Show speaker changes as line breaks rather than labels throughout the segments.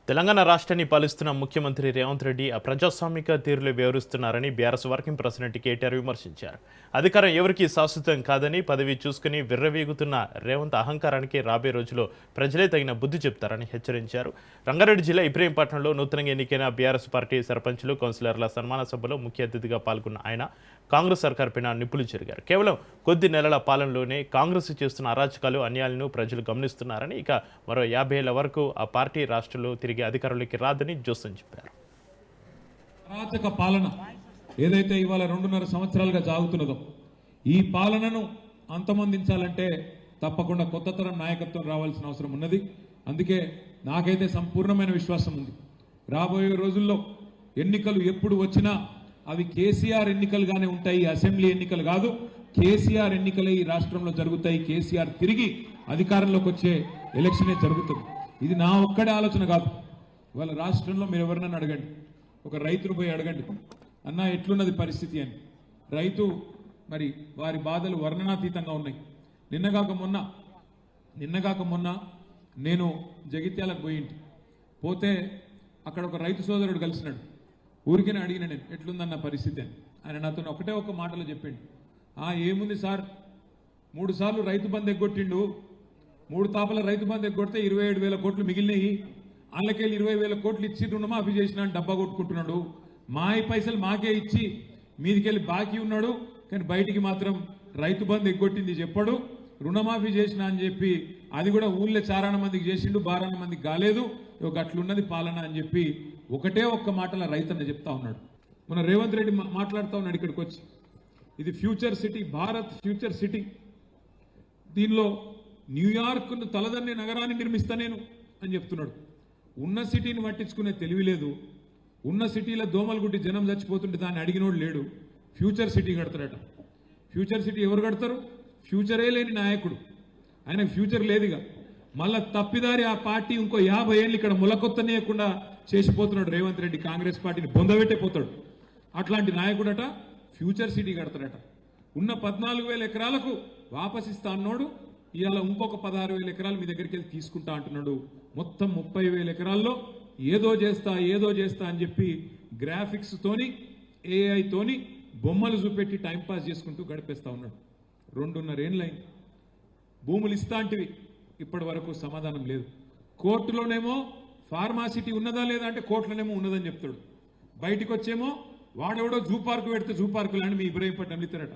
తెలంగాణ రాష్ట్రాన్ని పాలిస్తున్న ముఖ్యమంత్రి రేవంత్ రెడ్డి అప్రజాస్వామిక తీరులో వ్యవహరిస్తున్నారని బీఆర్ఎస్ వర్కింగ్ ప్రెసిడెంట్ కేటీఆర్ విమర్శించారు. అధికారం ఎవరికీ శాశ్వతం కాదని పదవి చూసుకుని విర్రవీగుతున్న రేవంత్ అహంకారానికి రాబోయే రోజుల్లో ప్రజలే తగిన బుద్ధి చెప్తారని హెచ్చరించారు. రంగారెడ్డి జిల్లా ఇబ్రహీంపట్నంలో నూతనంగా ఎన్నికైన బీఆర్ఎస్ పార్టీ సర్పంచులు, కౌన్సిలర్ల సన్మాన సభలో ముఖ్య అతిథిగా పాల్గొన్న ఆయన కాంగ్రెస్ సర్కార్పైన నిప్పులు చెరిగారు. కేవలం కొద్ది నెలల పాలనలోనే కాంగ్రెస్ చేస్తున్న అరాచకాలు, అన్యాయాలను ప్రజలు గమనిస్తున్నారని, ఇక మరో 50 ఏళ్ల వరకు ఆ పార్టీ రాష్ట్రంలో తిరిగి అధికారంలోకి రాదని జోసన్ చెప్పారు.
అరాచక పాలన ఏదైతే ఇవాళ 2.5 సంవత్సరాలుగా సాగుతున్నదో, ఈ పాలనను అంతమొందించాలంటే తప్పకుండా కొత్త తరం నాయకత్వం రావాల్సిన అవసరం ఉన్నది. అందుకే నాకైతే సంపూర్ణమైన విశ్వాసం ఉంది, రాబోయే రోజుల్లో ఎన్నికలు ఎప్పుడు వచ్చినా అవి కేసీఆర్ ఎన్నికలుగానే ఉంటాయి. అసెంబ్లీ ఎన్నికలు కాదు, కేసీఆర్ ఎన్నికలే ఈ రాష్ట్రంలో జరుగుతాయి. కేసీఆర్ తిరిగి అధికారంలోకి వచ్చే ఎలక్షనే జరుగుతుంది. ఇది నా ఒక్కడే ఆలోచన కాదు. వాళ్ళ రాష్ట్రంలో మీరు ఎవరినైనా అడగండి, ఒక రైతును పోయి అడగండి, అన్న ఎట్లున్నది పరిస్థితి అని. రైతు మరి వారి బాధలు వర్ణనాతీతంగా ఉన్నాయి. నిన్నగాక మొన్న నేను జగిత్యాలకు పోతే అక్కడ ఒక రైతు సోదరుడు కలిసినాడు. ఊరికేనే అడిగిన నేను, ఎట్లుందన్న పరిస్థితి అని. ఆయన నాతో ఒకటే ఒక మాటలో చెప్పిండు, ఏముంది సార్, 3 సార్లు రైతు బంధు ఎగ్గొట్టిండు, 3 తాపల రైతు బంధు ఎగ్గొడితే 27,000 కోట్లు మిగిలినాయి, వాళ్ళకెళ్ళి 20,000 కోట్లు ఇచ్చి రుణమాఫీ చేసిన డబ్బా కొట్టుకుంటున్నాడు, మా పైసలు మాకే ఇచ్చి మీదికెళ్ళి బాకీ ఉన్నాడు, కానీ బయటికి మాత్రం రైతు బంధు ఎగ్గొట్టింది చెప్పాడు, రుణమాఫీ చేసిన అని చెప్పి అది కూడా ఊళ్ళో 4 మందికి చేసిండు, 12 మందికి కాలేదు, అట్లున్నది పాలన అని చెప్పి ఒకటే ఒక్క మాటల రైతన్న చెప్తా ఉన్నాడు. మన రేవంత్ రెడ్డి మాట్లాడుతూ ఉన్నాడు ఇక్కడికి వచ్చి, ఇది future city, Bharat future city, దీనిలో న్యూయార్క్ను తలదన్నే నగరాన్ని నిర్మిస్తా నేను అని చెప్తున్నాడు. ఉన్న సిటీని పట్టించుకునే తెలివి లేదు, ఉన్న సిటీలో దోమలు గుడ్డి జనం చచ్చిపోతుంటే దాన్ని అడిగినోడు లేడు. ఫ్యూచర్ సిటీ కడతారట. ఫ్యూచర్ సిటీ ఎవరు కడతారు? ఫ్యూచరే లేని నాయకుడు, ఆయనకు ఫ్యూచర్ లేదుగా. మళ్ళా తప్పిదారి ఆ పార్టీ ఇంకో 50 ఏళ్ళు ఇక్కడ ములకొత్తనేయకుండా చేసిపోతున్నాడు రేవంత్ రెడ్డి. కాంగ్రెస్ పార్టీని బొందబెట్టే పోతాడు. అట్లాంటి నాయకుడట ఫ్యూచర్ సిటీ కడతాడట. ఉన్న 14,000 ఎకరాలకు వాపసిస్తా అన్నాడు, ఇవాళ ఇంకొక 16,000 ఎకరాలు మీ దగ్గరికి వెళ్ళి తీసుకుంటా అంటున్నాడు. మొత్తం 30,000 ఎకరాల్లో ఏదో చేస్తా అని చెప్పి గ్రాఫిక్స్ తోని, AI తోని బొమ్మలు చూపెట్టి టైంపాస్ చేసుకుంటూ గడిపేస్తా ఉన్నాడు. 2.5 ఏళ్ళైంది. భూములు ఇస్తాంటివి ఇప్పటి వరకు సమాధానం లేదు. కోర్టులోనేమో ఫార్మాసిటీ ఉన్నదా లేదా అంటే కోర్టులోనేమో ఉన్నదని చెప్తాడు. బయటికి వచ్చేమో వాడెవడో జూ పార్కు పెడితే జూ పార్కు లాంటి మీ ఇబ్రహీంపట్నం ఇస్తారట.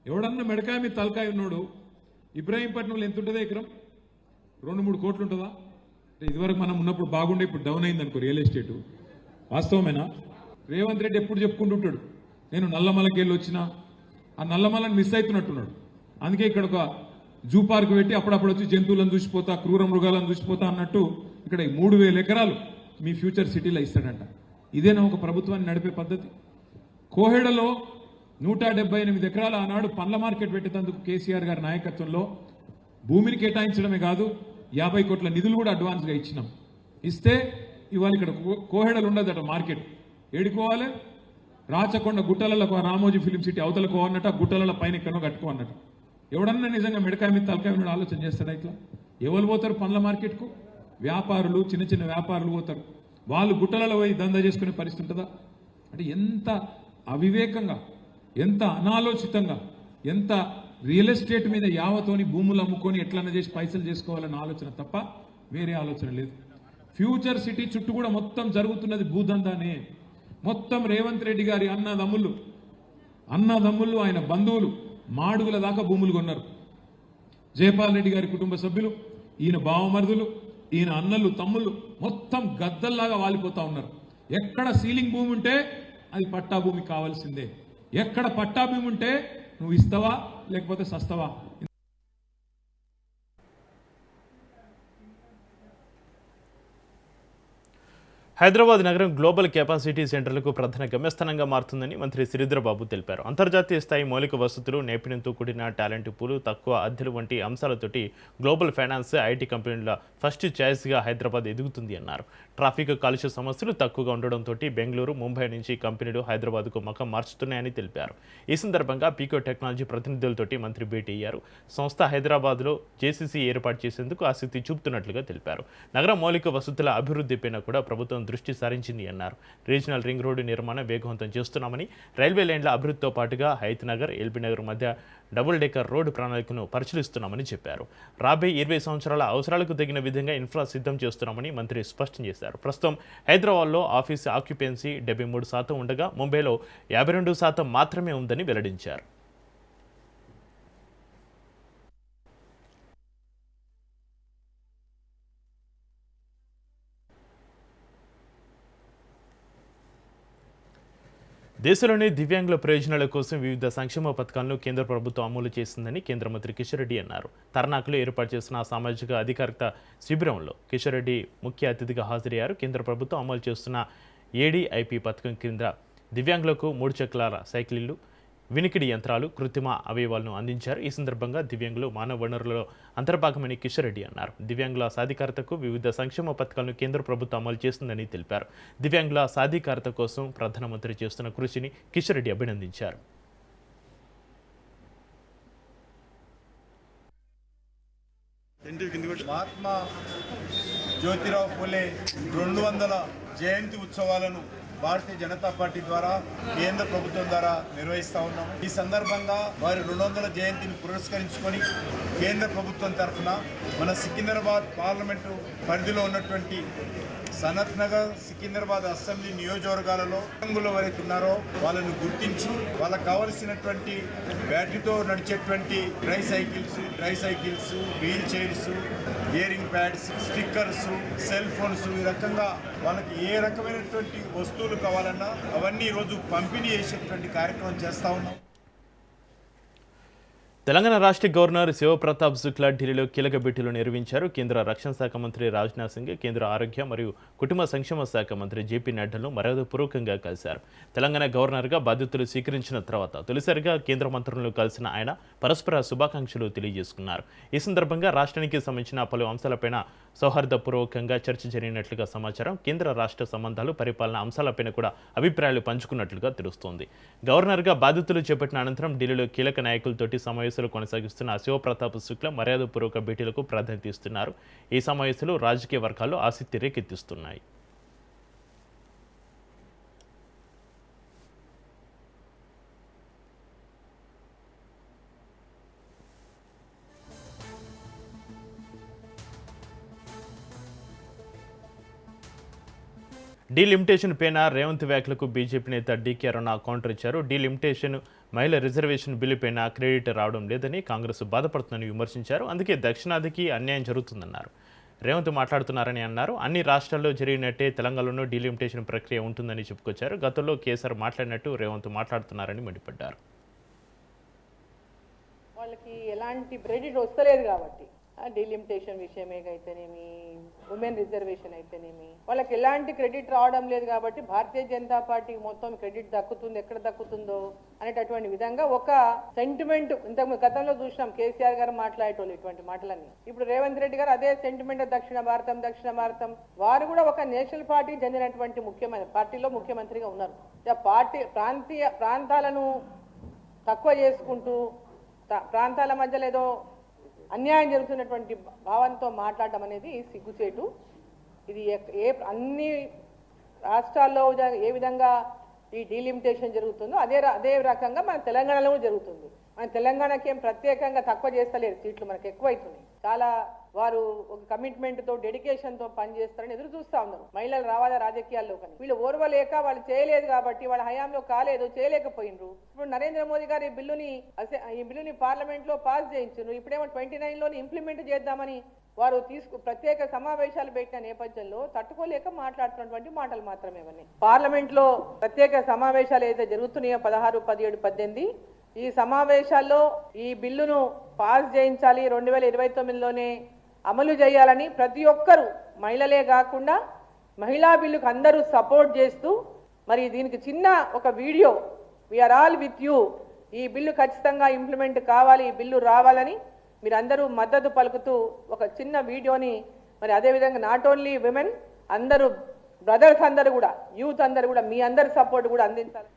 ఎవడన్నా మెడకాయ మీద తలకాయ ఉన్నాడు. ఇబ్రహీంపట్నంలో ఎంత ఉంటుందో ఎకరం? 2-3 కోట్లు ఉంటుందా? అంటే ఇదివరకు మనం ఉన్నప్పుడు బాగుండే, ఇప్పుడు డౌన్ అయింది అనుకో రియల్ ఎస్టేటు. వాస్తవమేనా? రేవంత్ రెడ్డి ఎప్పుడు చెప్పుకుంటుంటాడు, నేను నల్లమలకి వెళ్ళి వచ్చినా, ఆ నల్లమలని మిస్ అవుతున్నట్టున్నాడు. అందుకే ఇక్కడ ఒక జూ పార్క్ పెట్టి అప్పుడప్పుడు వచ్చి జంతువులను చూసిపోతా, క్రూర మృగాలను చూసిపోతా అన్నట్టు ఇక్కడ 3,000 ఎకరాలు మీ ఫ్యూచర్ సిటీలో ఇస్తాడంట. ఇదేనా ఒక ప్రభుత్వాన్ని నడిపే పద్ధతి? కోహెడలో 178 ఎకరాలు ఆనాడు పండ్ల మార్కెట్ పెట్టేందుకు కేసీఆర్ గారి నాయకత్వంలో భూమిని కేటాయించడమే కాదు, 50 కోట్ల నిధులు కూడా అడ్వాన్స్గా ఇచ్చినాం. ఇస్తే ఇవాళ ఇక్కడ కోహెడలు ఉండదట మార్కెట్. ఏడుకోవాలి? రాచకొండ గుట్టలలో రామోజీ ఫిలిం సిటీ అవతలకు అన్నట్టు, ఆ గుట్టల పైన ఎక్కడో కట్టుకో అన్నట్టు. ఎవడన్నా నిజంగా మెడకాయ మీద తలకాయ మీద ఆలోచన చేస్తాడా? ఇట్లా ఎవరు పోతారు పండ్ల మార్కెట్కు? వ్యాపారులు, చిన్న వ్యాపారులు పోతారు. వాళ్ళు గుట్టలలో పోయి దందా చేసుకునే పరిస్థితి ఉంటుందా? అంటే ఎంత అవివేకంగా, ఎంత అనాలోచితంగా, ఎంత రియల్ ఎస్టేట్ మీద యావతోని భూములు అమ్ముకొని ఎట్లన్నా చేసి పైసలు చేసుకోవాలన్న ఆలోచన తప్ప వేరే ఆలోచన లేదు. ఫ్యూచర్ సిటీ చుట్టూ కూడా మొత్తం జరుగుతున్నది భూదందానే. మొత్తం రేవంత్ రెడ్డి గారి అన్నదమ్ముళ్ళు ఆయన బంధువులు మాడుగుల దాకా భూములు కొన్నారు. జయపాల్ రెడ్డి గారి కుటుంబ సభ్యులు, ఈయన బావమరుదులు, ఈయన అన్నలు, తమ్ముళ్ళు మొత్తం గద్దల్లాగా వాలిపోతా ఉన్నారు. ఎక్కడ సీలింగ్ భూమి ఉంటే అది పట్టా భూమి కావాల్సిందే. ఎక్కడ పట్టా భూమి ఉంటే నువ్వు ఇస్తావా లేకపోతే సస్తావా.
హైదరాబాద్ నగరం గ్లోబల్ కెపాసిటీ సెంటర్లకు ప్రధాన గమ్యస్థానంగా మారుతుందని మంత్రి శ్రీధరబాబు తెలిపారు. అంతర్జాతీయ స్థాయి మౌలిక వసతులు, నైపుణ్యంతో కూడిన టాలెంట్ పూలు, తక్కువ అద్దెలు వంటి అంశాలతోటి గ్లోబల్ ఫైనాన్స్, ఐటీ కంపెనీల ఫస్ట్ చాయిస్గా హైదరాబాద్ ఎదుగుతుంది అన్నారు. ట్రాఫిక్, కాలుష్య సమస్యలు తక్కువగా ఉండడంతో బెంగళూరు, ముంబై నుంచి కంపెనీలు హైదరాబాద్కు మకం మార్చుతున్నాయని తెలిపారు. ఈ సందర్భంగా పీకో టెక్నాలజీ ప్రతినిధులతోటి మంత్రి భేటీ అయ్యారు. సంస్థ హైదరాబాద్లో జేసీసీ ఏర్పాటు చేసేందుకు ఆసక్తి చూపుతున్నట్లుగా తెలిపారు. నగర మౌలిక వసతుల అభివృద్ధిపైన కూడా ప్రభుత్వం దృష్టి సారించింది అన్నారు. రీజనల్ రింగ్ రోడ్డు నిర్మాణం వేగవంతం చేస్తున్నామని, రైల్వే లైన్ల అభివృద్ధితో పాటుగా హైత్ నగర్, ఎల్బీ నగర్ మధ్య డబుల్ డెక్కర్ రోడ్డు ప్రణాళికను పరిశీలిస్తున్నామని చెప్పారు. రాబోయే 20 సంవత్సరాల అవసరాలకు తగిన విధంగా ఇన్ఫ్రా సిద్ధం చేస్తున్నామని మంత్రి స్పష్టం చేశారు. ప్రస్తుతం హైదరాబాద్లో ఆఫీసు ఆక్యుపెన్సీ 73% ఉండగా ముంబైలో 52% మాత్రమే ఉందని వెల్లడించారు. దేశంలోని దివ్యాంగుల ప్రయోజనాల కోసం వివిధ సంక్షేమ పథకాలను కేంద్ర ప్రభుత్వం అమలు చేసిందని కేంద్ర మంత్రి కిషన్ రెడ్డి అన్నారు. తర్నాకులో ఏర్పాటు చేసిన సామాజిక అధికారిత శిబిరంలో కిషన్ రెడ్డి ముఖ్య అతిథిగా హాజరయ్యారు. కేంద్ర ప్రభుత్వం అమలు చేస్తున్న ఏడీఐపీ పథకం కింద దివ్యాంగులకు 3 చక్రాల సైకిళ్లు, వినికిడి యంత్రాలు, కృత్రిమ అవయవాలను అందించారు. ఈ సందర్భంగా దివ్యాంగులు మానవ వనరులలో అంతర్భాగమని కిషన్ రెడ్డి అన్నారు. దివ్యాంగుల సాధికారతకు వివిధ సంక్షేమ పథకాలను కేంద్ర ప్రభుత్వం అమలు చేస్తుందని తెలిపారు. దివ్యాంగుల సాధికారత కోసం ప్రధానమంత్రి చేస్తున్న కృషిని కిషన్ రెడ్డి అభినందించారు.
మహాత్మా జ్యోతిరావు పూలే 200వ జయంతి ఉత్సవాలను భారతీయ జనతా పార్టీ ద్వారా కేంద్ర ప్రభుత్వం ద్వారా నిర్వహిస్తా ఉన్నాం. ఈ సందర్భంగా వారి 200వ జయంతిని పురస్కరించుకొని కేంద్ర ప్రభుత్వం తరఫున మన సికింద్రాబాద్ పార్లమెంటు పరిధిలో ఉన్నటువంటి సనత్ నగర్, సికింద్రాబాద్ అసెంబ్లీ నియోజకవర్గాలలో దివ్యాంగులు ఎవరైతే ఉన్నారో వాళ్ళను గుర్తించి వాళ్ళకు కావలసినటువంటి బ్యాటరీతో నడిచేటువంటి tricycles, wheelchairs, hearing pads, stickers, cell phones, ఈ రకంగా వాళ్ళకి ఏ రకమైనటువంటి వస్తువులు కావాలన్నా అవన్నీ ఈరోజు పంపిణీ చేసేటువంటి కార్యక్రమం చేస్తా ఉన్నాం.
తెలంగాణ రాష్ట్ర గవర్నర్ శివప్రతాప్ శుక్లా ఢిల్లీలో కీలక భేటీలు నిర్వహించారు. కేంద్ర రక్షణ శాఖ మంత్రి రాజ్నాథ్ సింగ్, కేంద్ర ఆరోగ్య మరియు కుటుంబ సంక్షేమ శాఖ మంత్రి జేపీ నడ్డాను మర్యాదపూర్వకంగా కలిశారు. తెలంగాణ గవర్నర్గా బాధ్యతలు స్వీకరించిన తర్వాత తొలిసారిగా కేంద్ర మంత్రులను కలిసిన ఆయన పరస్పర శుభాకాంక్షలు తెలియజేసుకున్నారు. ఈ సందర్భంగా రాష్ట్రానికి సంబంధించిన పలు అంశాలపైన సౌహార్దపూర్వకంగా చర్చ జరిగినట్లుగా సమాచారం. కేంద్ర రాష్ట్ర సంబంధాలు, పరిపాలన అంశాలపైన కూడా అభిప్రాయాలు పంచుకున్నట్లుగా తెలుస్తోంది. గవర్నర్గా బాధ్యతలు చేపట్టిన అనంతరం ఢిల్లీలో కీలక నాయకులతోటి సమావేశాలు కొనసాగిస్తున్న శివప్రతాప్ శుక్లా మర్యాదపూర్వక భేటీలకు ప్రాధాన్యత ఇస్తున్నారు. ఈ సమావేశాలు రాజకీయ వర్గాల్లో ఆసక్తి రేకెత్తిస్తున్నాయి. డీలిమిటేషన్ పైన రేవంత్ వ్యాఖ్యలకు బీజేపీ నేత డీకే అరుణ కౌంటర్ ఇచ్చారు. డీలిమిటేషన్, మహిళా రిజర్వేషన్ బిల్లుపైన క్రెడిట్ రావడం లేదని కాంగ్రెస్ బాధపడుతుందని విమర్శించారు. అందుకే దక్షిణాదికి అన్యాయం జరుగుతుందన్నారు. రేవంత్ మాట్లాడుతున్నారని అన్నారు. అన్ని రాష్ట్రాల్లో జరిగినట్టే తెలంగాణలోనూ డీలిమిటేషన్ ప్రక్రియ ఉంటుందని చెప్పుకొచ్చారు. గతంలో కేసీఆర్ మాట్లాడినట్టు రేవంత్ మాట్లాడుతున్నారని మండిపడ్డారు.
వాళ్ళకి ఎలాంటి క్రెడిట్ వస్తలేదు కాబట్టి డీలిమిటేషన్ విషయమే అయితేనేమి, ఉమెన్ రిజర్వేషన్ అయితేనేమి, వాళ్ళకి ఎలాంటి క్రెడిట్ రావడం లేదు కాబట్టి భారతీయ జనతా పార్టీకి మొత్తం క్రెడిట్ దక్కుతుంది, ఎక్కడ దక్కుతుందో అనేటటువంటి విధంగా ఒక సెంటిమెంట్ ఇంతకు గతంలో చూసినాం. కేసీఆర్ గారు మాట్లాడేటోళ్ళు ఇటువంటి మాటలన్నీ. ఇప్పుడు రేవంత్ రెడ్డి గారు అదే సెంటిమెంట్, దక్షిణ భారతం వారు కూడా ఒక నేషనల్ పార్టీకి చెందినటువంటి పార్టీలో ముఖ్యమంత్రిగా ఉన్నారు. పార్టీ ప్రాంతాలను తక్కువ చేసుకుంటూ ప్రాంతాల మధ్యలో ఏదో అన్యాయం జరుగుతున్నటువంటి భావంతో మాట్లాడడం అనేది సిగ్గుచేటు. ఇది అన్ని రాష్ట్రాల్లో ఏ విధంగా ఈ డీలిమిటేషన్ జరుగుతుందో అదే రకంగా మన తెలంగాణలో జరుగుతుంది. మన తెలంగాణకి ఏం ప్రత్యేకంగా తక్కువ చేస్తలేరు, సీట్లు మనకు ఎక్కువ అవుతున్నాయి. చాలా వారు ఒక కమిట్మెంట్తో, డెడికేషన్తో పనిచేస్తారని ఎదురు చూస్తూ ఉన్నారు. మహిళలు రావాలా రాజకీయాల్లో, కానీ వీళ్ళు ఓర్వలేక వాళ్ళు చేయలేదు కాబట్టి, వాళ్ళ హయాంలో కాలేదు, చేయలేకపోయినరు. ఇప్పుడు నరేంద్ర మోదీ గారు ఈ బిల్లుని పార్లమెంట్ లో పాస్ చేయించారు. ఇప్పుడేమో 29లోని ఇంప్లిమెంట్ చేద్దామని వారు ప్రత్యేక సమావేశాలు పెట్టిన నేపథ్యంలో తట్టుకోలేక మాట్లాడుతున్నటువంటి మాటలు మాత్రమే ఇవన్నీ. పార్లమెంట్ లో ప్రత్యేక సమావేశాలు ఏదైతే జరుగుతున్నాయో 16, 17, 18 ఈ సమావేశాల్లో ఈ బిల్లును పాస్ చేయించాలి, 2029లోనే అమలు చేయాలని ప్రతి ఒక్కరూ, మహిళలే కాకుండా మహిళా బిల్లుకు అందరూ సపోర్ట్ చేస్తూ మరి దీనికి చిన్న ఒక video we are all with you, ఈ బిల్లు ఖచ్చితంగా ఇంప్లిమెంట్ కావాలి, ఈ బిల్లు రావాలని మీరందరూ మద్దతు పలుకుతూ ఒక చిన్న వీడియోని మరి అదేవిధంగా నాట్ ఓన్లీ విమెన్ అందరూ బ్రదర్స్ అందరూ కూడా యూత్ అందరూ కూడా మీ అందరి సపోర్ట్ కూడా అందించాలి.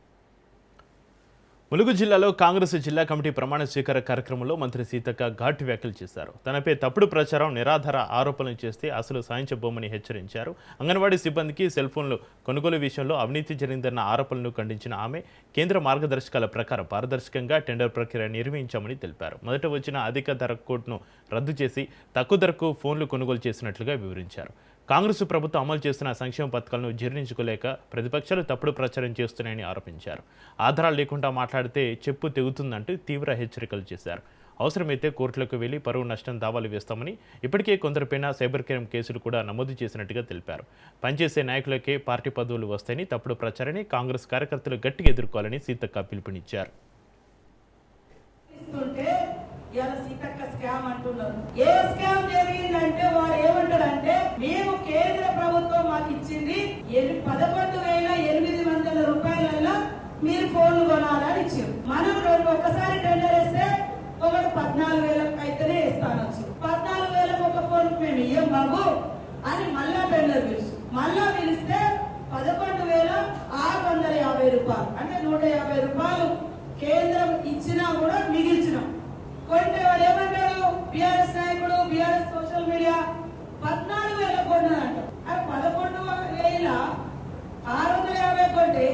ములుగు జిల్లాలో కాంగ్రెస్ జిల్లా కమిటీ ప్రమాణ స్వీకార కార్యక్రమంలో మంత్రి సీతక్క ఘాటు వ్యాఖ్యలు చేశారు. తనపై తప్పుడు ప్రచారం, నిరాధార ఆరోపణలు చేస్తే అసలు సాయించబోమని హెచ్చరించారు. అంగన్వాడీ సిబ్బందికి సెల్ ఫోన్లు కొనుగోలు విషయంలో అవినీతి జరిగిందన్న ఆరోపణలను ఖండించిన ఆమె కేంద్ర మార్గదర్శకాల ప్రకారం పారదర్శకంగా టెండర్ ప్రక్రియ నిర్వహించామని తెలిపారు. మొదట వచ్చిన అధిక ధర కోట్ను రద్దు చేసి తక్కువ ధరకు ఫోన్లు కొనుగోలు చేసినట్లుగా వివరించారు. కాంగ్రెస్ ప్రభుత్వం అమలు చేస్తున్న సంక్షేమ పథకాలను జీర్ణించుకోలేక ప్రతిపక్షాలు తప్పుడు ప్రచారం చేస్తున్నాయని ఆరోపించారు. ఆధారాలు లేకుండా మాట్లాడితే చెప్పు తెగుతుందంటూ తీవ్ర హెచ్చరికలు చేశారు. అవసరమైతే కోర్టులకు వెళ్లి పరువు నష్టం దావాలు వేస్తామని, ఇప్పటికే కొందరిపైన సైబర్ క్రైమ్ కేసులు కూడా నమోదు చేసినట్టుగా తెలిపారు. పనిచేసే నాయకులకే పార్టీ పదవులు వస్తాయని తప్పుడు ప్రచారాన్ని కాంగ్రెస్ కార్యకర్తలు గట్టిగా ఎదుర్కోవాలని సీతక్క పిలుపునిచ్చారు.
స్కామ్ అంటున్నారు. ఏ స్కామ్ జరిగిందంటే వాడు ఏమంటాడంటే మేము కేంద్ర ప్రభుత్వం మాకు ఇచ్చింది 11,800 రూపాయలలో మీరు ఫోన్లు కొనాలని ఇచ్చారు. మనం ఒకసారి టెండర్ వేస్తే ఒకటి 14,000 అయితేనే ఇస్తానొచ్చు. 14,000 ఒక ఫోన్ మేము ఇయ్యం బాబు అని మళ్ళా టెండర్ పిలుసు. మళ్ళా పిలిస్తే 11,650 రూపాయలు అంటే 150 రూపాయలు కేంద్రం ఇచ్చినా కూడా మిగిల్చినాం. కొంటే వాడు ఏమంటాడు, బీఆర్ఎస్ నాయకుడు, బీఆర్ఎస్ సోషల్ మీడియా 14,000 కొన్నాడంట. అది 11,650 కొంటే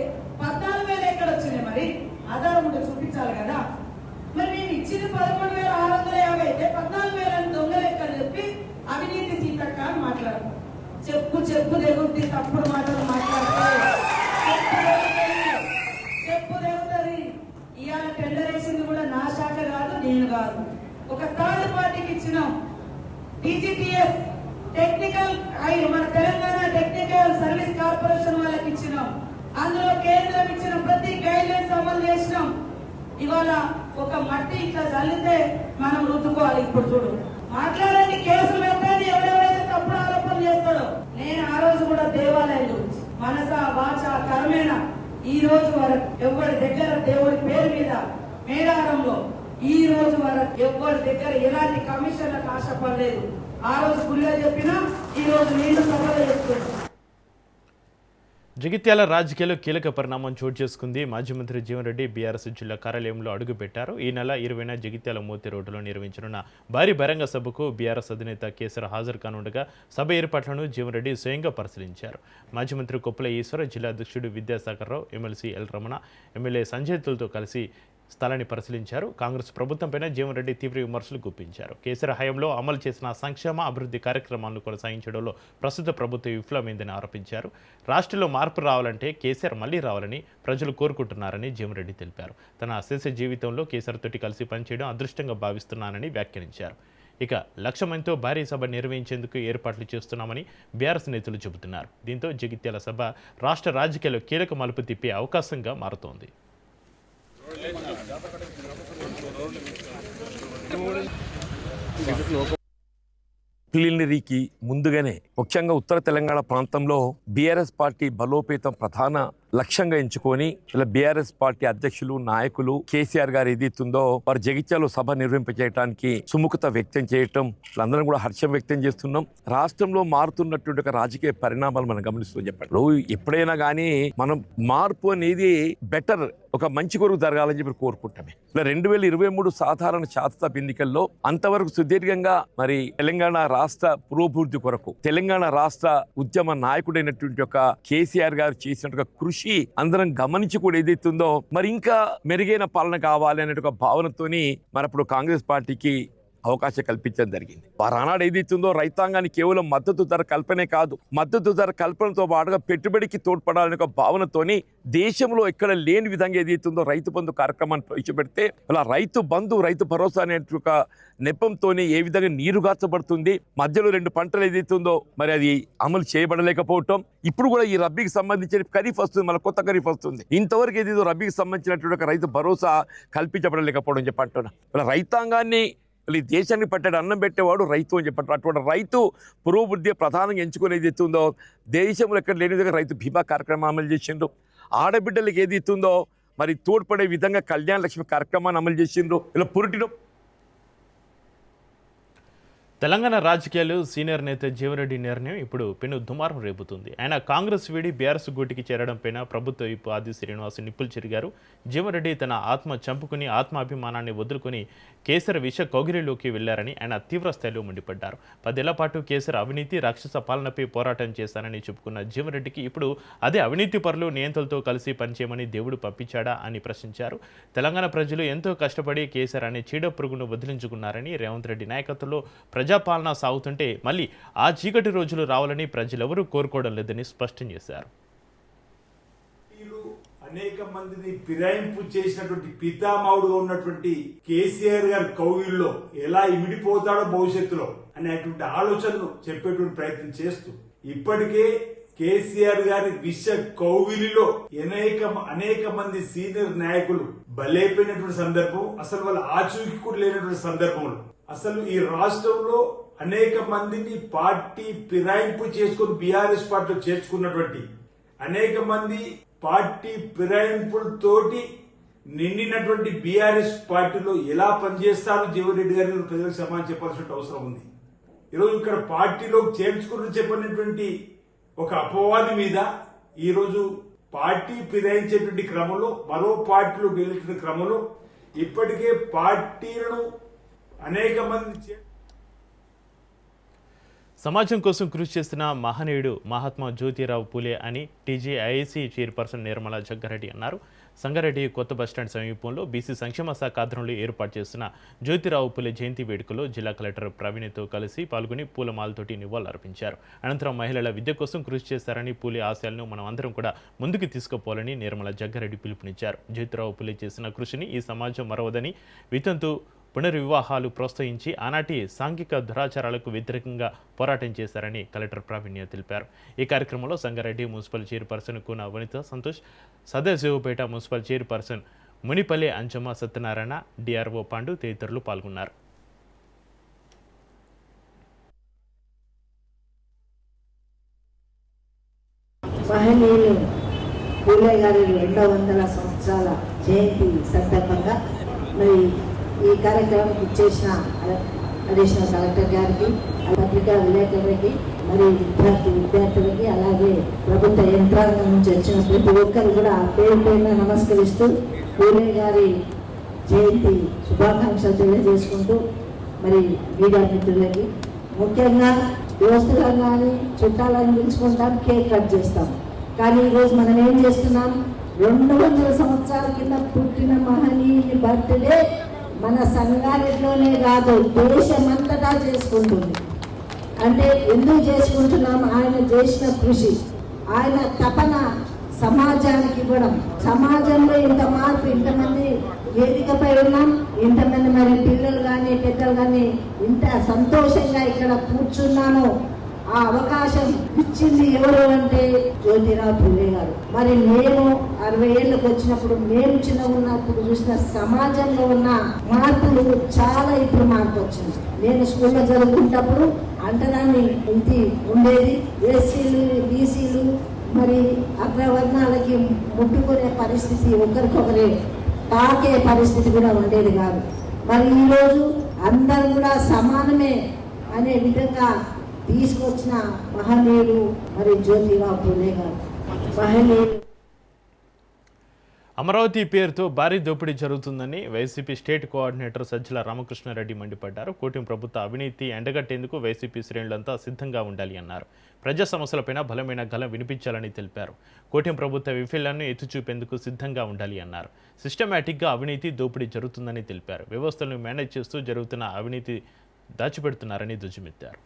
14,000 ఎక్కడ వచ్చినాయి? మరి ఆధారం ఉంటే చూపించాలి కదా. మరి మేము ఇచ్చింది 11,650 అయితే 14,000 దొంగ లెక్కలు చెప్పి అవినీతి సీతక్క అని మాట్లాడతాం. చెప్పు తెగుద్ది, తప్పుడు మాటలు మాట్లాడితే చెప్పు తెగుతుంది. ఇవాళ టెండర్ వేసింది కూడా నా శాఖ కాదు, నేను కాదు, ఒక థర్డ్ పార్టీకి ఇచ్చినాం. టీజీటీఎస్ టెక్నికల్ మన తెలంగాణ టెక్నికల్ సర్వీస్ కార్పొరేషన్ వాళ్ళకి ఇచ్చినాం. అందులో కేంద్రం ఇచ్చిన ప్రతి గైడ్ లైన్స్ అమలు చేసినాం. ఇవాళ ఒక మట్టి ఇట్లా చల్లితే మనం రుద్దుకోవాలి. ఇప్పుడు చూడు, మాట్లాడండి, కేసులు పెట్టండి, ఎవరెవరైతే తప్పుడు ఆరోపణలు చేస్తాడో. నేను ఆ రోజు కూడా దేవాలయం గురించి మనస వాచ కర్మేణ ఈ రోజు వరకు ఎవరి దగ్గర దేవుడి పేరు మీద మేడారంలో ఈ రోజు వరకు ఎవరి దగ్గర ఎలాంటి కమిషన్లకు ఆశపడలేదు. ఆ రోజు గుళ్ళో చెప్పినా ఈ రోజు నేను సభలో చెప్తున్నాను.
జగిత్యాల రాజకీయాల్లో కీలక పరిణామం చోటు చేసుకుంది. మాజీ మంత్రి జీవన్ రెడ్డి బీఆర్ఎస్ జిల్లా కార్యాలయంలో అడుగుపెట్టారు. ఈ నెల 20న జగిత్యాల మోతి రోడ్డులో నిర్వహించనున్న భారీ బహిరంగ సభకు బీఆర్ఎస్ అధినేత కేసీఆర్ హాజరు కానుండగా సభ ఏర్పాట్లను జీవన్ రెడ్డి స్వయంగా పరిశీలించారు. మాజీ మంత్రి కొప్పుల ఈశ్వర, జిల్లా అధ్యక్షుడు Vidyasagar Rao, MLC L Ramana, MLA Sanjay తులతో కలిసి స్థలాన్ని పరిశీలించారు. కాంగ్రెస్ ప్రభుత్వంపైన జీవన్ రెడ్డి తీవ్ర విమర్శలు గుప్పించారు. కేసీఆర్ హయాంలో అమలు చేసిన సంక్షేమ అభివృద్ధి కార్యక్రమాలను కొనసాగించడంలో ప్రస్తుత ప్రభుత్వం విఫలమైందని ఆరోపించారు. రాష్ట్రంలో మార్పు రావాలంటే కేసీఆర్ మళ్లీ రావాలని ప్రజలు కోరుకుంటున్నారని జీవన్ రెడ్డి తెలిపారు. తన అశేష జీవితంలో కేసీఆర్ తోటి కలిసి పనిచేయడం అదృష్టంగా భావిస్తున్నానని వ్యాఖ్యానించారు. ఇక 1,00,000 మందితో భారీ సభ నిర్వహించేందుకు ఏర్పాట్లు చేస్తున్నామని బీఆర్ఎస్ నేతలు చెబుతున్నారు. దీంతో జగిత్యాల సభ రాష్ట్ర రాజకీయాల్లో కీలక మలుపు తిప్పే అవకాశంగా మారుతోంది.
ప్రిలిమినరీకి ముందుగానే ముఖ్యంగా ఉత్తర తెలంగాణ ప్రాంతంలో బీఆర్ఎస్ పార్టీ బలోపేతం ప్రధాన లక్ష్యంగా ఎంచుకొని ఇలా బీఆర్ఎస్ పార్టీ అధ్యక్షులు నాయకులు కేసీఆర్ గారు ఏదైతుందో వారు జగిత్యాలో సభ నిర్వహింపచేయడానికి సుముఖత వ్యక్తం చేయటం అందరం కూడా హర్షం వ్యక్తం చేస్తున్నాం. రాష్ట్రంలో మారుతున్నటువంటి ఒక రాజకీయ పరిణామాలు మనం గమనిస్తూ చెప్పండి. ఎప్పుడైనా కానీ మనం మార్పు అనేది బెటర్ ఒక మంచి కొరకు జరగాలని చెప్పి కోరుకుంటామే. ఇలా 2023 సాధారణ శాసనసభ ఎన్నికల్లో అంతవరకు సుదీర్ఘంగా మరి తెలంగాణ రాష్ట్ర పురోభివృద్ధి కొరకు తెలంగాణ రాష్ట్ర ఉద్యమ నాయకుడైనటువంటి ఒక కేసీఆర్ గారు చేసినట్టుగా కృషి అందరం గమనించి కూడా ఏదైతుందో మరి ఇంకా మెరుగైన పాలన కావాలి అనే ఒక భావనతోని మరి అప్పుడు కాంగ్రెస్ పార్టీకి అవకాశం కల్పించడం జరిగింది. వారు ఆనాడు ఏదైతుందో రైతాంగాన్ని కేవలం మద్దతు ధర కల్పనే కాదు, మద్దతు ధర కల్పనతో పాటుగా పెట్టుబడికి తోడ్పడాలనే ఒక భావనతోని దేశంలో ఎక్కడ లేని విధంగా ఏదైతుందో రైతు బంధు కార్యక్రమాన్ని ప్రవేశపెడితే అలా రైతు బంధు రైతు భరోసా అనే ఒక నెపంతోనే ఏ విధంగా నీరుగార్చబడుతుంది, మధ్యలో 2 పంటలు ఏదైతుందో మరి అది అమలు చేయబడలేకపోవటం. ఇప్పుడు కూడా ఈ రబ్బీకి సంబంధించిన ఖరీఫ్ వస్తుంది, మళ్ళీ కొత్త ఖరీఫ్ వస్తుంది, ఇంతవరకు ఏదైతే రబ్బీకి సంబంధించినటువంటి ఒక రైతు భరోసా కల్పించబడలేకపోవడం చెప్పి అంటున్నా. రైతాంగాన్ని ఈ దేశాన్ని పట్టాడు అన్నం పెట్టేవాడు రైతు అని చెప్పారు. అటువంటి రైతు పురోభివృద్ధి ప్రధానంగా ఎంచుకునేది ఎత్తుందో దేశంలో ఎక్కడ లేని విధంగా రైతు బీమా కార్యక్రమం అమలు చేసిండ్రు. ఆడబిడ్డలకు ఏది ఇస్తుందో మరి తోడ్పడే విధంగా కళ్యాణ లక్ష్మి కార్యక్రమాన్ని అమలు చేసిండ్రు. ఇలా పురిటిలో
తెలంగాణ రాజకీయాలు సీనియర్ నేత జీవన్రెడ్డి నిర్ణయం ఇప్పుడు పెను దుమారం రేపుతుంది. ఆయన కాంగ్రెస్ వీడి బీఆర్ఎస్ గూటికి చేరడంపైన ప్రభుత్వ వైపు ఆది శ్రీనివాస్ నిప్పులు చెరిగారు. జీవన్రెడ్డి తన ఆత్మ చంపుకుని ఆత్మాభిమానాన్ని వదులుకొని కేసీఆర్ విష కౌగిలిలోకి వెళ్లారని ఆయన తీవ్ర స్థాయిలో మండిపడ్డారు. 10 ఏళ్ల పాటు కేసీఆర్ అవినీతి రాక్షస పాలనపై పోరాటం చేశానని చెప్పుకున్న జీవన్రెడ్డికి ఇప్పుడు అదే అవినీతి పరులు నియంతలతో కలిసి పనిచేయమని దేవుడు పంపించాడా అని ప్రశ్నించారు. తెలంగాణ ప్రజలు ఎంతో కష్టపడి కేసీఆర్ అనే చీడ పురుగును వదిలించుకున్నారని రేవంత్ రెడ్డి నాయకత్వంలో ప్రజాపాలన సాగుతుంటే మళ్ళీ ఆ చీకటి రోజులు రావాలని ప్రజలెవరూ కోరుకోవడం లేదని స్పష్టం చేశారు.
అనేక మందిని ఫిరాయింపు చేసినటువంటి పితామహుడుగా ఉన్నటువంటి కేసీఆర్ గారి కౌగిల్లో ఎలా ఇమిడిపోతాడో భవిష్యత్తులో అనేటువంటి ఆలోచనలు చెప్పేటువంటి ప్రయత్నం చేస్తూ ఇప్పటికే కేసీఆర్ గారి విష కౌగిలిలో అనేక మంది సీనియర్ నాయకులు బలైపోయినటువంటి సందర్భం, అసలు వాళ్ళ ఆచూకీ కూడా లేనటువంటి సందర్భంలో అసలు ఈ రాష్ట్రంలో అనేక మందిని పార్టీ ఫిరాయింపు చేసుకుని బీఆర్ఎస్ పార్టీలో చేర్చుకున్నటువంటి అనేక మంది పార్టీ ఫిరాయింపులతోటి నిండినటువంటి బీఆర్ఎస్ పార్టీలో ఎలా పనిచేస్తారో జీవన్రెడ్డి గారిని ప్రజలకు సమాధానం చెప్పాల్సిన అవసరం ఉంది. ఈరోజు ఇక్కడ పార్టీలో చేర్చుకుని చెప్పినటువంటి ఒక అపవాది మీద ఈరోజు పార్టీ ఫిరాయించేటువంటి క్రమంలో మరో పార్టీలో గెలిచిన క్రమంలో ఇప్పటికే పార్టీలను అనేక మంది
సమాజం కోసం కృషి చేస్తున్న మహనీయుడు మహాత్మా జ్యోతిరావు పూలే అని టీజేఐఐసీ చైర్పర్సన్ నిర్మలా జగ్గారెడ్డి అన్నారు. సంగారెడ్డి కొత్త బస్టాండ్ సమీపంలో బీసీ సంక్షేమ శాఖ ఆధ్వర్యంలో ఏర్పాటు చేస్తున్న జ్యోతిరావు పూలే జయంతి వేడుకలో జిల్లా కలెక్టర్ ప్రవీణ్తో కలిసి పాల్గొని పూలమాలతోటి నివాళులర్పించారు. అనంతరం మహిళల విద్య కోసం కృషి చేస్తారని పూలే ఆశయాలను మనం అందరం కూడా ముందుకు తీసుకుపోవాలని నిర్మలా జగ్గారెడ్డి పిలుపునిచ్చారు. జ్యోతిరావు పూలే చేసిన కృషిని ఈ సమాజం మరవదని వితంతు పునర్వివాహాలు ప్రోత్సహించి ఆనాటి సాంఘిక దురాచారాలకు వ్యతిరేకంగా పోరాటం చేశారని కలెక్టర్ ప్రావీణ్య తెలిపారు. ఈ కార్యక్రమంలో Sangareddy municipal chairperson Koona Vanitha Santosh, Sadashivpet municipal chairperson Munipalli Anjamma Satyanarayana, DRO Pandu తదితరులు పాల్గొన్నారు.
మహనీయులు పూలే గారి 200 సంవత్సరాల జయంతి సందర్భంగా మరి ఈ కార్యక్రమానికి ఇచ్చేసిన అడిషనల్ కలెక్టర్ గారికి, పత్రికా విలేకరులకి, మరి విద్యార్థులకి, అలాగే ప్రభుత్వ యంత్రాంగం నుంచి వచ్చిన ప్రతి ఒక్కరు కూడా పేరు పేరున నమస్కరిస్తూ పూలే గారి జయంతి శుభాకాంక్షలు తెలియజేసుకుంటూ మరి మీడియా మిత్రులకి ముఖ్యంగా దోస్తులను కానీ చుట్టాలను పిలుచుకుంటాం, కేక్ కట్ చేస్తాం. కానీ ఈరోజు మనం ఏం చేస్తున్నాం? 200 సంవత్సరాల కింద పుట్టిన మహనీయుని బర్త్డే మన సంగారెడ్డిలోనే కాదు దేశమంతటా చేసుకుంటుంది. అంటే ఎందుకు చేసుకుంటున్నాం? ఆయన చేసిన కృషి, ఆయన తపన సమాజానికి ఇవ్వడం. సమాజంలో ఇంత మార్పు, ఇంతమంది వేదికపై ఉన్నాం, ఇంతమంది మరి పిల్లలు కానీ పెద్దలు కానీ ఇంత సంతోషంగా ఇక్కడ కూర్చున్నాము. ఆ అవకాశం ఇచ్చింది ఎవరు అంటే జ్యోతిరావు పూలే గారు. మరి మేము 60 ఏళ్ళకి వచ్చినప్పుడు, మేము చిన్నగా ఉన్నప్పుడు చూసిన సమాజంలో ఉన్న మార్పులు చాలా ఇప్పుడు మార్పు వచ్చింది. నేను స్కూల్లో చదువుకున్నప్పుడు అంటరాని ఇది ఉండేది. ఎస్సీలు, బీసీలు మరి అగ్రవర్ణాలకి ముట్టుకునే పరిస్థితి, ఒకరికొకరే తాకే పరిస్థితి కూడా ఉండేది కాదు. మరి ఈరోజు అందరూ కూడా సమానమే అనే విధంగా తీసుకొచ్చిన మహనీయుడు మరి జ్యోతిరావు పూలే గారు. మహనీయుడు.
అమరావతి పేరుతో భారీ దోపిడీ జరుగుతుందని వైసీపీ స్టేట్ కోఆర్డినేటర్ సజ్జల రామకృష్ణారెడ్డి మండిపడ్డారు. కూటమి ప్రభుత్వ అవినీతి ఎండగట్టేందుకు వైసీపీ శ్రేణులంతా సిద్ధంగా ఉండాలి అన్నారు. ప్రజా సమస్యలపైన బలమైన గలం వినిపించాలని తెలిపారు. కూటమి ప్రభుత్వ వైఫల్యాన్ని ఎత్తుచూపేందుకు సిద్ధంగా ఉండాలి అన్నారు. సిస్టమేటిక్గా అవినీతి దోపిడీ జరుగుతుందని తెలిపారు. వ్యవస్థలను మేనేజ్ చేస్తూ జరుగుతున్న అవినీతి దాచిపెడుతున్నారని దుజ్జుమెత్తారు.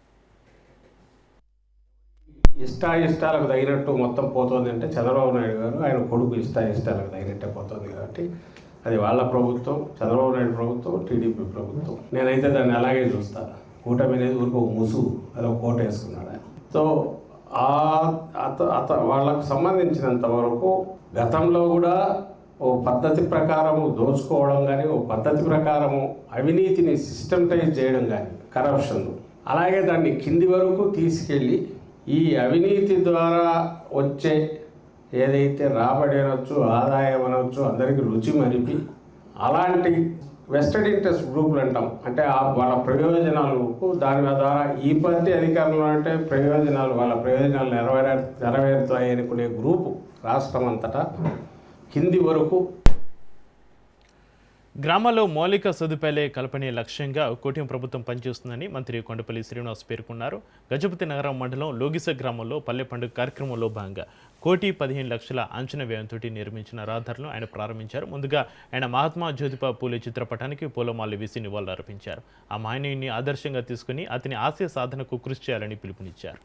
ఇష్టాలకు తగినట్టు మొత్తం పోతుంది అంటే చంద్రబాబు నాయుడు గారు ఆయన కొడుకు ఇష్టాలకు తగినట్టే పోతుంది. కాబట్టి అది వాళ్ళ ప్రభుత్వం, చంద్రబాబు నాయుడు ప్రభుత్వం, టీడీపీ ప్రభుత్వం. నేనైతే దాన్ని అలాగే చూస్తాను. కూటమి అనేది ఊరికి ఒక ముసుగు, అది ఒక కోట వేసుకున్నాడు. సో వాళ్ళకు సంబంధించినంత వరకు గతంలో కూడా ఓ పద్ధతి ప్రకారము దోచుకోవడం కానీ, ఓ పద్ధతి ప్రకారము అవినీతిని సిస్టమ్టైజ్ చేయడం కానీ, కరప్షన్, అలాగే దాన్ని కింది వరకు తీసుకెళ్ళి ఈ అవినీతి ద్వారా వచ్చే ఏదైతే రాబడి అనొచ్చు, ఆదాయం అనొచ్చు, అందరికీ రుచి మరిపి అలాంటి వెస్టెడ్ ఇంట్రెస్ట్ గ్రూపులు అంటాం. అంటే వాళ్ళ ప్రయోజనాలకు దాని ద్వారా ఈ పార్టీ అధికారంలో అంటే ప్రయోజనాలు వాళ్ళ ప్రయోజనాలు నెరవేరుతాయి అనుకునే గ్రూపు రాష్ట్రం అంతటా కింది వరకు.
గ్రామాల్లో మౌలిక సదుపాయాలే కల్పనే లక్ష్యంగా కూటమి ప్రభుత్వం పనిచేస్తుందని మంత్రి కొండపల్లి శ్రీనివాస్ పేర్కొన్నారు. గజపతి నగరం మండలం లోగిస గ్రామంలో పల్లె పండుగ కార్యక్రమంలో భాగంగా 1,15,00,000 అంచనా వ్యయంతో నిర్మించిన రహదారులను ఆయన ప్రారంభించారు. ముందుగా ఆయన మహాత్మా జ్యోతిబా పూలే చిత్రపటానికి పూలమాలలు వేసి నివాళులర్పించారు. ఆ మహనీయుని ఆదర్శంగా తీసుకుని అతని ఆశయ సాధనకు కృషి చేయాలని పిలుపునిచ్చారు.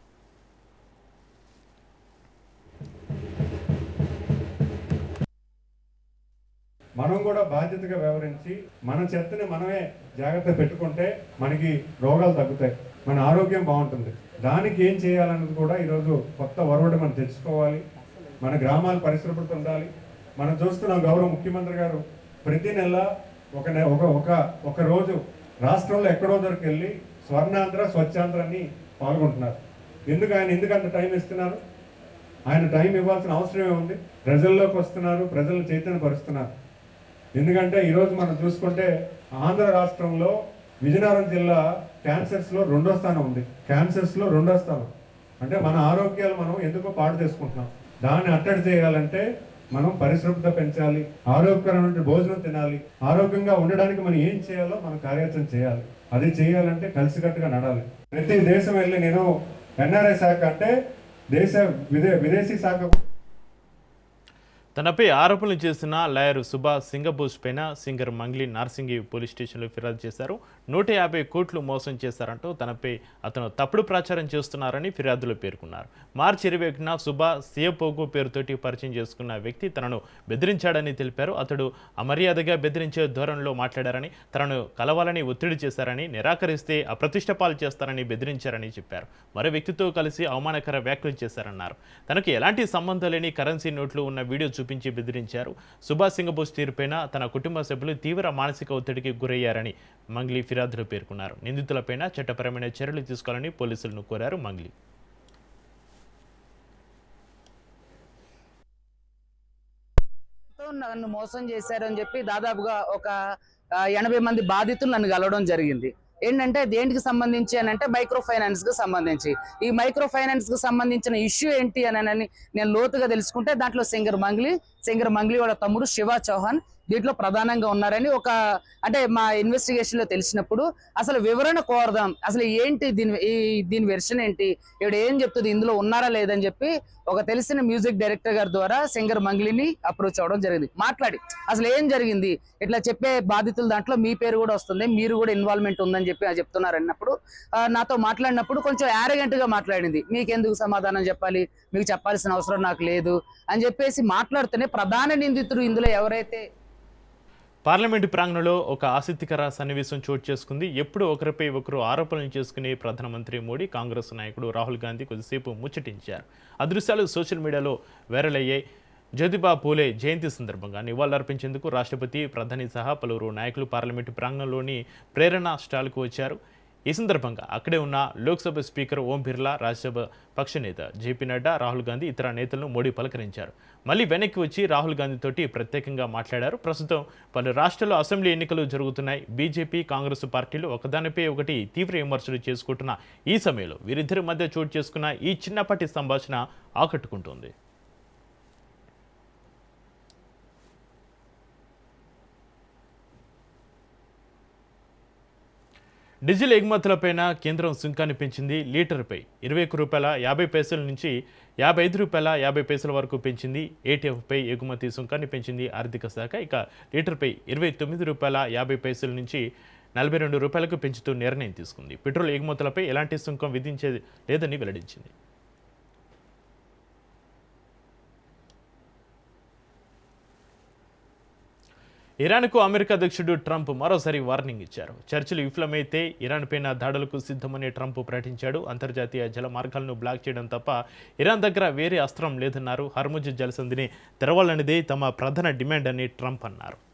మనం కూడా బాధ్యతగా వ్యవహరించి మన చెత్తని మనమే జాగ్రత్త పెట్టుకుంటే మనకి రోగాలు తగ్గుతాయి, మన ఆరోగ్యం బాగుంటుంది. దానికి ఏం చేయాలన్నది కూడా ఈరోజు కొత్త ఒరవడి మనం తెచ్చుకోవాలి. మన గ్రామాలు పరిశుభ్రత ఉండాలి. మనం చూస్తున్నాం గౌరవ ముఖ్యమంత్రి గారు ప్రతి నెల ఒక రోజు రాష్ట్రంలో ఎక్కడో దొరికి వెళ్ళి స్వర్ణాంధ్ర స్వచ్ఛాంధ్రాన్ని పాల్గొంటున్నారు. ఎందుకంత టైం ఇస్తున్నారు? ఆయన టైం ఇవ్వాల్సిన అవసరమే ఉంది. ప్రజల్లోకి వస్తున్నారు, ప్రజలను చైతన్యపరుస్తున్నారు. ఎందుకంటే ఈరోజు మనం చూసుకుంటే ఆంధ్ర రాష్ట్రంలో విజయనగరం జిల్లా క్యాన్సర్స్లో 2వ స్థానం ఉంది. క్యాన్సర్స్లో 2వ స్థానం అంటే మన ఆరోగ్యాలు మనం ఎందుకో పాడు చేసుకుంటున్నాం. దాన్ని అట్టడి చేయాలంటే మనం పరిశుభ్రత పెంచాలి, ఆరోగ్యకరమైన భోజనం తినాలి. ఆరోగ్యంగా ఉండడానికి మనం ఏం చేయాలో మనం కార్యాచరణ చేయాలి. అది చేయాలంటే కలిసికట్టుగా నడాలి. ప్రతి దేశం వెళ్ళి నేను ఎన్ఆర్ఐ శాఖ అంటే విదేశీ శాఖ
తనపై ఆరోపణలు చేసిన లాయర్ సుభాష్ సింగబోస్ పైన సింగర్ మంగ్లీ నార్సింగి పోలీస్ స్టేషన్లో ఫిర్యాదు చేశారు. 150 కోట్లు మోసం చేశారంటూ తనపై అతను తప్పుడు ప్రచారం చేస్తున్నారని ఫిర్యాదులో పేర్కొన్నారు. మార్చి 21న సుభాష్ సియపోగు పేరుతోటి పరిచయం చేసుకున్న వ్యక్తి తనను బెదిరించాడని తెలిపారు. అతడు అమర్యాదగా బెదిరించే ధోరణిలో మాట్లాడారని, తనను కలవాలని ఒత్తిడి చేశారని, నిరాకరిస్తే అప్రతిష్టపాలు చేస్తారని బెదిరించారని చెప్పారు. మరో వ్యక్తితో కలిసి అవమానకర వ్యాఖ్యలు చేశారన్నారు. తనకు ఎలాంటి సంబంధం లేని కరెన్సీ నోట్లు ఉన్న వీడియో చూపించి బెదిరించారు. సుభాష్ సింగబోస్ తీరుపైన తన కుటుంబ సభ్యులు తీవ్ర మానసిక ఒత్తిడికి గురయ్యారని మంగ్లీ ఫిర్యాదులో పేర్కొన్నారు. నిందితులపైన చట్టపరమైన చర్యలు తీసుకోవాలని పోలీసులను కోరారు మంగ్లీ.
నన్ను మోసం చేశారు అని చెప్పి దాదాపుగా ఒక 80 మంది బాధితులు నన్ను కలవడం జరిగింది. ఏంటంటే దేనికి సంబంధించి అని అంటే మైక్రో ఫైనాన్స్ కు సంబంధించి. ఈ మైక్రో ఫైనాన్స్ కు సంబంధించిన ఇష్యూ ఏంటి అని నేను లోతుగా తెలుసుకుంటే దాంట్లో సింగర్ మంగ్లీ వాళ్ళ తమ్ముడు శివ చౌహాన్ దీంట్లో ప్రధానంగా ఉన్నారని అంటే మా ఇన్వెస్టిగేషన్ లో తెలిసినప్పుడు అసలు వివరణ కోరదాం, అసలు ఏంటి దీని వెర్షన్ ఏంటి, ఇక్కడ ఏం చెప్తుంది, ఇందులో ఉన్నారా లేదని చెప్పి ఒక తెలిసిన మ్యూజిక్ డైరెక్టర్ గారి ద్వారా సింగర్ మంగ్లీని అప్రోచ్ అవ్వడం జరిగింది. మాట్లాడి అసలు ఏం జరిగింది, ఇట్లా చెప్పే బాధితుల దాంట్లో మీ పేరు కూడా వస్తుంది, మీరు కూడా ఇన్వాల్వ్మెంట్ ఉందని చెప్పి చెప్తున్నారు అన్నప్పుడు నాతో మాట్లాడినప్పుడు కొంచెం యారగెంట్ గా మాట్లాడింది. మీకెందుకు సమాధానం చెప్పాలి, మీకు చెప్పాల్సిన అవసరం నాకు లేదు అని చెప్పేసి మాట్లాడుతూనే ప్రధాన నిందితుడు ఇందులో ఎవరైతే
పార్లమెంటు ప్రాంగణంలో ఒక ఆసక్తికర సన్నివేశం చోటు చేసుకుంది. ఎప్పుడు ఒకరిపై ఒకరు ఆరోపణలు చేసుకునే ప్రధానమంత్రి మోడీ, కాంగ్రెస్ నాయకుడు రాహుల్ గాంధీ కొద్దిసేపు ముచ్చటించారు. ఆ దృశ్యాలు సోషల్ మీడియాలో వైరల్ అయ్యాయి. జ్యోతిబా పూలే జయంతి సందర్భంగా నివాళులర్పించేందుకు రాష్ట్రపతి, ప్రధాని సహా పలువురు నాయకులు పార్లమెంటు ప్రాంగణంలోని ప్రేరణ స్టాల్కు వచ్చారు. ఈ సందర్భంగా అక్కడే ఉన్న లోక్సభ స్పీకర్ ఓం బిర్లా, రాజ్యసభ పక్ష నేత జేపీ నడ్డా, రాహుల్ గాంధీ ఇతర నేతలను మోడీ పలకరించారు. మళ్ళీ వెనక్కి వచ్చి రాహుల్ గాంధీతోటి ప్రత్యేకంగా మాట్లాడారు. ప్రస్తుతం పలు రాష్ట్రాల్లో అసెంబ్లీ ఎన్నికలు జరుగుతున్నాయి. బీజేపీ, కాంగ్రెస్ పార్టీలు ఒకదానిపై ఒకటి తీవ్ర విమర్శలు చేసుకుంటున్న ఈ సమయంలో వీరిద్దరి మధ్య చోటు చేసుకున్న ఈ చిన్నపాటి సంభాషణ ఆకట్టుకుంటోంది. డీజిల్ ఎగుమతులపైన కేంద్రం సుంకాన్ని పెంచింది. లీటర్పై 21 రూపాయల 50 పైసల నుంచి 55 రూపాయల 50 పైసల వరకు పెంచింది. ఏటీఎఫ్పై ఎగుమతి సుంకాన్ని పెంచింది ఆర్థిక శాఖ. ఇక లీటర్పై 29 రూపాయల 50 పైసల నుంచి 42 రూపాయలకు పెంచుతూ నిర్ణయం తీసుకుంది. పెట్రోల్ ఎగుమతులపై ఎలాంటి సుంకం విధించేది లేదని వెల్లడించింది. ఇరాన్కు అమెరికా అధ్యక్షుడు ట్రంప్ మరోసారి వార్నింగ్ ఇచ్చారు. చర్చలు విఫలమైతే ఇరాన్ పైన దాడులకు సిద్ధమని ట్రంప్ ప్రకటించాడు. అంతర్జాతీయ జల మార్గాలను బ్లాక్ చేయడం తప్ప ఇరాన్ దగ్గర వేరే అస్త్రం లేదన్నారు. హర్ముజ్ జలసంధిని తెరవాలనేదే తమ ప్రధాన డిమాండ్ అని ట్రంప్ అన్నారు.